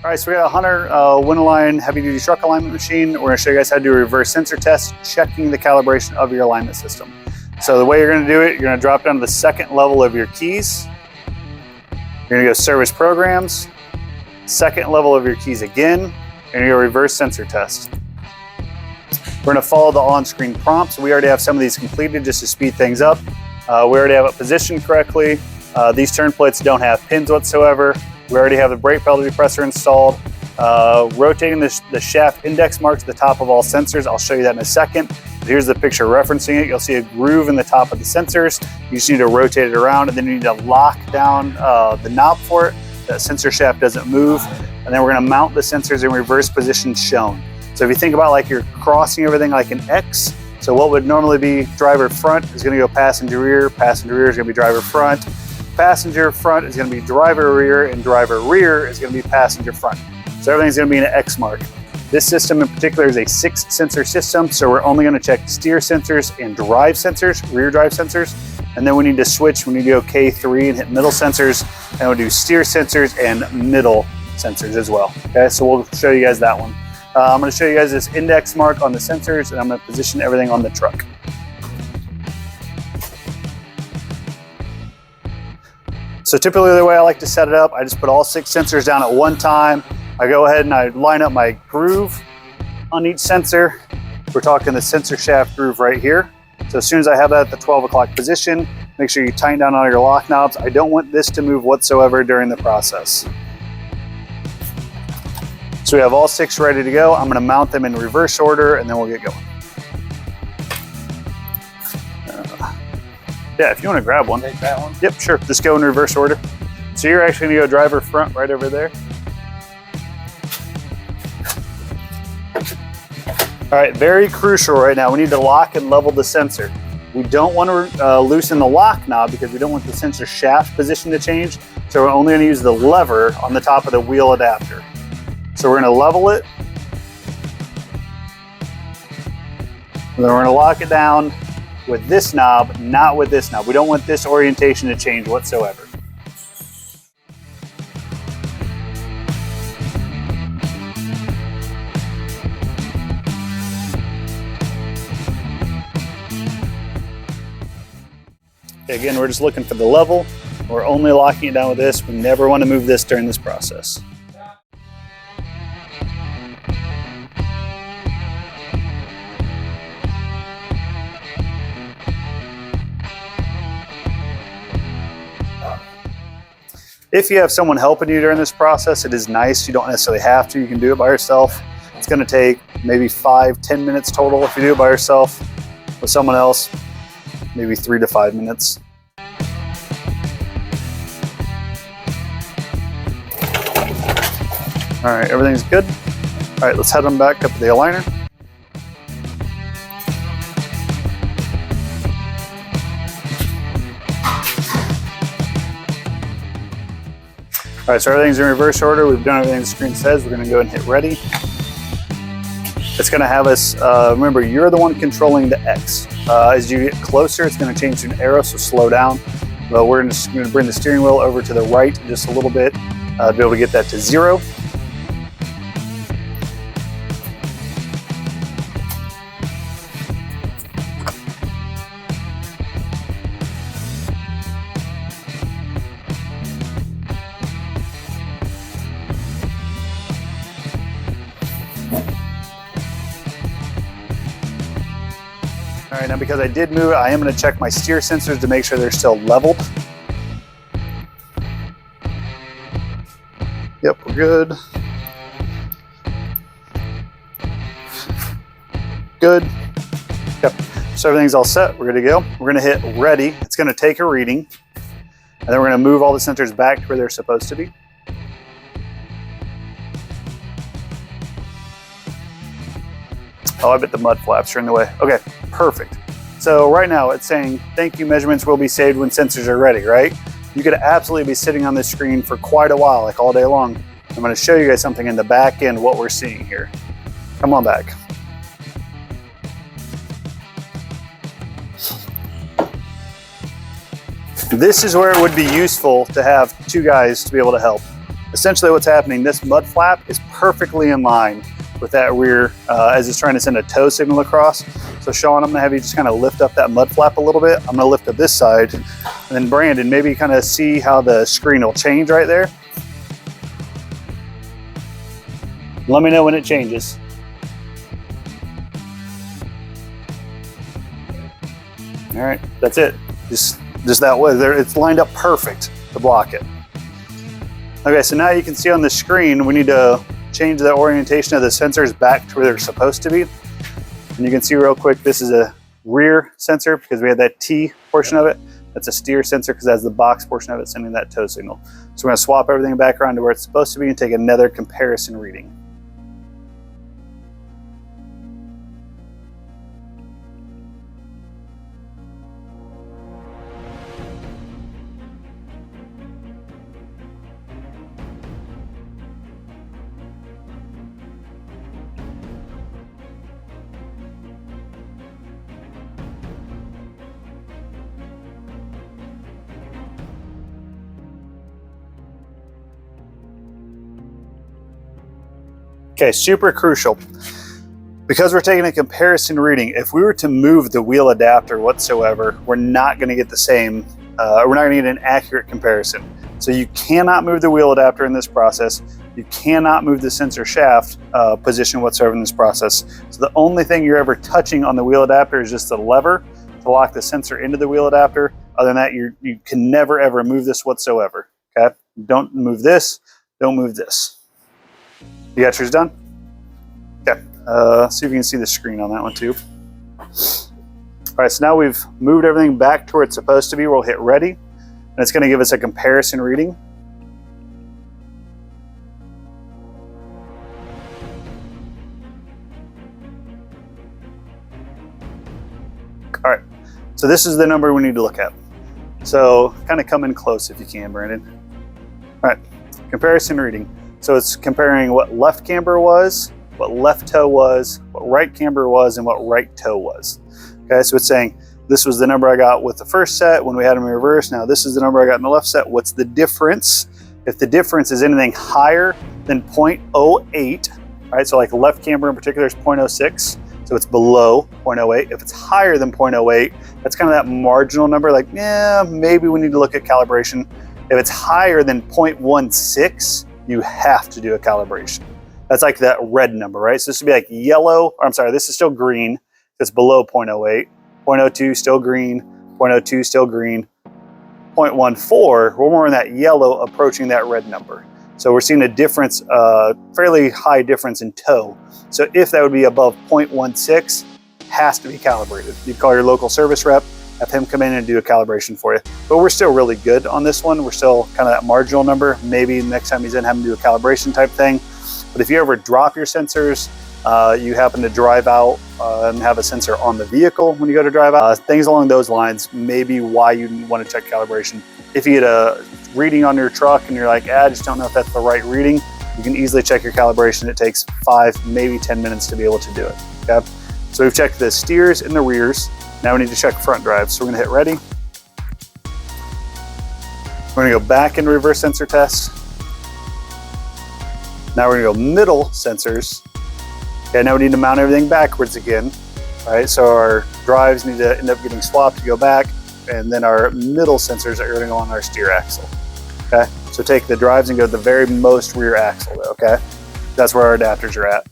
All right, so we got a Hunter WinAlign heavy-duty truck alignment machine. We're going to show you guys how to do a reverse sensor test, checking the calibration of your alignment system. So the way you're going to do it, you're going to drop down to the second level of your keys. You're going to go service programs, second level of your keys again, and you're going to reverse sensor test. We're going to follow the on-screen prompts. We already have some of these completed just to speed things up. We already have it positioned correctly. These turn plates don't have pins whatsoever. We already have the brake pedal depressor installed. Rotating the shaft index mark to the top of all sensors. I'll show you that in a second. But here's the picture referencing it. You'll see a groove in the top of the sensors. You just need to rotate it around, and then you need to lock down the knob for it. That sensor shaft doesn't move. And then we're going to mount the sensors in reverse position shown. So if you think about like you're crossing everything like an X, so what would normally be driver front is going to go passenger rear is going to be driver front. Passenger front is going to be driver rear, and driver rear is going to be passenger front. So everything's going to be in an X mark. This system in particular is a 6-sensor system, so we're only going to check steer sensors and drive sensors, rear drive sensors. And then we need to switch, we need to go K3 and hit middle sensors, and we'll do steer sensors and middle sensors as well. Okay, so we'll show you guys that one. I'm going to show you guys this index mark on the sensors, and I'm going to position everything on the truck. So typically the way I like to set it up, I just put all 6 sensors down at one time. I go ahead and I line up my groove on each sensor. We're talking the sensor shaft groove right here. So as soon as I have that at the 12 o'clock position, make sure you tighten down all your lock knobs. I don't want this to move whatsoever during the process. So we have all 6 ready to go. I'm going to mount them in reverse order, and then we'll get going. Yeah, if you want to grab one. Take that one? Yep, sure. Just go in reverse order. So you're actually going to go driver front right over there. All right, very crucial right now. We need to lock and level the sensor. We don't want to loosen the lock knob because we don't want the sensor shaft position to change. So we're only going to use the lever on the top of the wheel adapter. So we're going to level it. And then we're going to lock it down with this knob, not with this knob. We don't want this orientation to change whatsoever. Okay, again, we're just looking for the level. We're only locking it down with this. We never want to move this during this process. If you have someone helping you during this process, it is nice. You don't necessarily have to. You can do it by yourself. It's going to take maybe 5-10 minutes total if you do it by yourself. With someone else, maybe 3 to 5 minutes. All right, everything's good. All right, let's head them back up to the aligner. All right, so everything's in reverse order. We've done everything the screen says. We're going to go and hit ready. It's going to have us, remember, you're the one controlling the X. As you get closer, it's going to change to an arrow, so slow down. But we're just going to bring the steering wheel over to the right just a little bit to be able to get that to 0. All right, now because I did move it, I am going to check my steer sensors to make sure they're still leveled. Yep, we're good. Good. Yep, so everything's all set. We're good to go. We're going to hit ready. It's going to take a reading, and then we're going to move all the sensors back to where they're supposed to be. Oh, I bet the mud flaps are in the way. Okay, perfect. So right now it's saying, thank you, measurements will be saved when sensors are ready, right? You could absolutely be sitting on this screen for quite a while, like all day long. I'm gonna show you guys something in the back end, what we're seeing here. Come on back. This is where it would be useful to have 2 guys to be able to help. essentially what's happening, this mud flap is perfectly in line with that rear as it's trying to send a tow signal across. So Sean, I'm gonna have you just kind of lift up that mud flap a little bit. I'm gonna lift up this side, and then Brandon, maybe kind of see how the screen will change right there. Let me know when it changes. All right, that's it. Just that way, there, it's lined up perfect to block it. Okay, so now you can see on the screen, we need to change the orientation of the sensors back to where they're supposed to be. And you can see real quick, this is a rear sensor because we had that T portion of it. That's a steer sensor because that's the box portion of it sending that tow signal. So we're gonna swap everything back around to where it's supposed to be and take another comparison reading. Okay, super crucial. Because we're taking a comparison reading, if we were to move the wheel adapter whatsoever, we're not gonna get the same, we're not gonna get an accurate comparison. So you cannot move the wheel adapter in this process. You cannot move the sensor shaft position whatsoever in this process. So the only thing you're ever touching on the wheel adapter is just the lever to lock the sensor into the wheel adapter. Other than that, you can never ever move this whatsoever, okay? Don't move this, don't move this. You got yours done? Okay, see if you can see the screen on that one too. All right, so now we've moved everything back to where it's supposed to be. We'll hit ready, and it's gonna give us a comparison reading. All right, so this is the number we need to look at. So kind of come in close if you can, Brandon. All right, comparison reading. So it's comparing what left camber was, what left toe was, what right camber was, and what right toe was. Okay, so it's saying this was the number I got with the first set when we had them in reverse. Now this is the number I got in the left set. What's the difference? If the difference is anything higher than 0.08, right? So like left camber in particular is 0.06, so it's below 0.08. If it's higher than 0.08, that's kind of that marginal number. Like, yeah, maybe we need to look at calibration. If it's higher than 0.16, you have to do a calibration. That's like that red number, right? So this would be like yellow, or I'm sorry, this is still green. It's below 0.08. 0.02 still green, 0.02 still green. 0.14, we're more in that yellow approaching that red number. So we're seeing a difference, fairly high difference in toe. So if that would be above 0.16, has to be calibrated. You call your local service rep, have him come in and do a calibration for you. But we're still really good on this one. We're still kind of that marginal number. Maybe next time he's in, have him do a calibration type thing. But if you ever drop your sensors, you happen to drive out and have a sensor on the vehicle when you go to drive out, things along those lines, maybe why you want to check calibration. If you get a reading on your truck and you're like, I just don't know if that's the right reading, you can easily check your calibration. It takes 5, maybe 10 minutes to be able to do it, okay? So we've checked the steers and the rears. Now we need to check front drive. So we're gonna hit ready. We're gonna go back in reverse sensor test. Now we're gonna go middle sensors. Okay, now we need to mount everything backwards again. All right, so our drives need to end up getting swapped to go back, and then our middle sensors are gonna go on our steer axle. Okay, so take the drives and go to the very most rear axle, okay? That's where our adapters are at.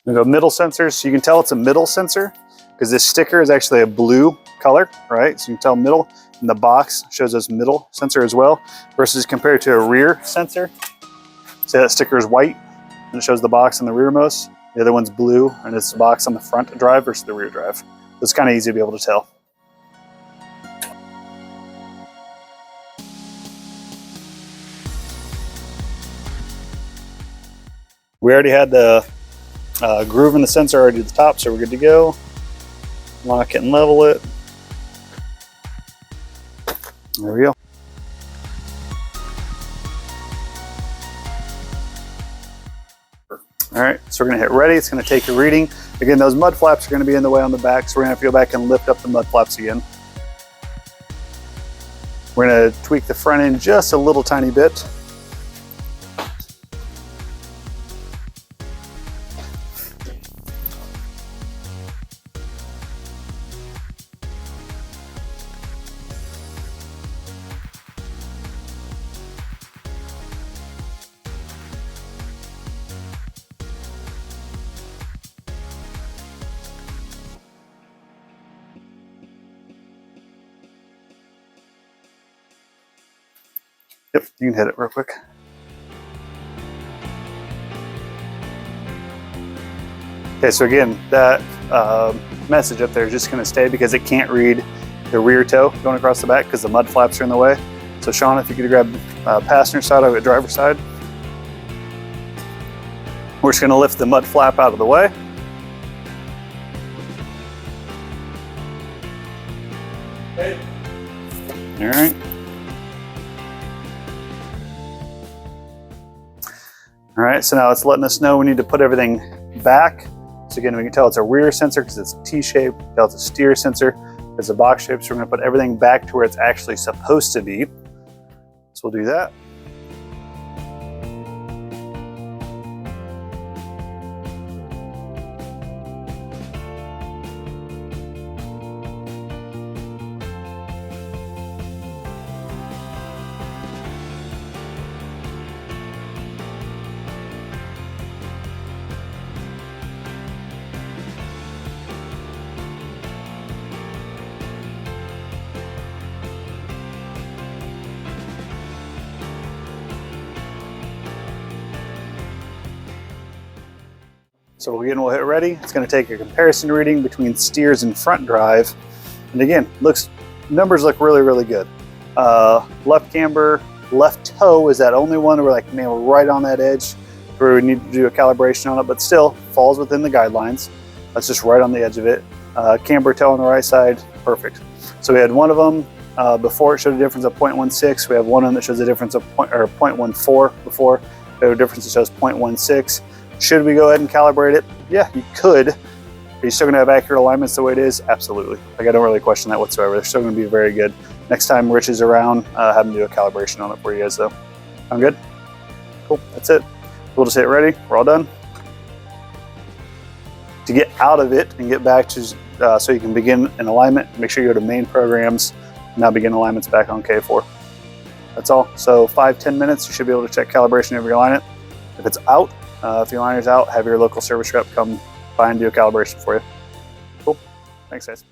We go middle sensors. So you can tell it's a middle sensor because this sticker is actually a blue color, right? So you can tell middle, and the box shows us middle sensor as well, versus compared to a rear sensor. Say that sticker is white and it shows the box in the rearmost. The other one's blue and it's the box on the front drive versus the rear drive. So it's kind of easy to be able to tell. We already had the groove in the sensor already at the top, so we're good to go. Lock it and level it. There we go. All right, so we're gonna hit ready. It's gonna take a reading. Again, those mud flaps are gonna be in the way on the back, so we're gonna have to go back and lift up the mud flaps again. We're gonna tweak the front end just a little tiny bit. Yep, you can hit it real quick. Okay, so again, that message up there is just gonna stay because it can't read the rear toe going across the back because the mud flaps are in the way. So Sean, if you could grab passenger side, I'll get driver's side. We're just gonna lift the mud flap out of the way. Okay. All right. All right, so now it's letting us know we need to put everything back. So again, we can tell it's a rear sensor because it's T-shaped, tell it's a steer sensor, it's a box shape, so we're gonna put everything back to where it's actually supposed to be. So we'll do that. So again, we'll hit ready. It's going to take a comparison reading between steers and front drive. And again, numbers look really, really good. Left camber, left toe is that only one where like, man, we're right on that edge where we need to do a calibration on it, but still falls within the guidelines. That's just right on the edge of it. Camber toe on the right side, perfect. So we had one of them before, it showed a difference of 0.16. We have one of them that shows a difference of 0.14 before. We have a difference that shows 0.16. Should we go ahead and calibrate it? Yeah, you could. Are you still gonna have accurate alignments the way it is? Absolutely. Like, I don't really question that whatsoever. They're still gonna be very good. Next time Rich is around, have him do a calibration on it for you guys though. Sound good? Cool, that's it. We'll just hit ready, we're all done. To get out of it and get back to, so you can begin an alignment, make sure you go to main programs, and now begin alignments back on K4. That's all. So 5-10 minutes, you should be able to check calibration of your alignment. If it's out, if your liner's out, have your local service rep come by and do a calibration for you. Cool. Thanks, guys.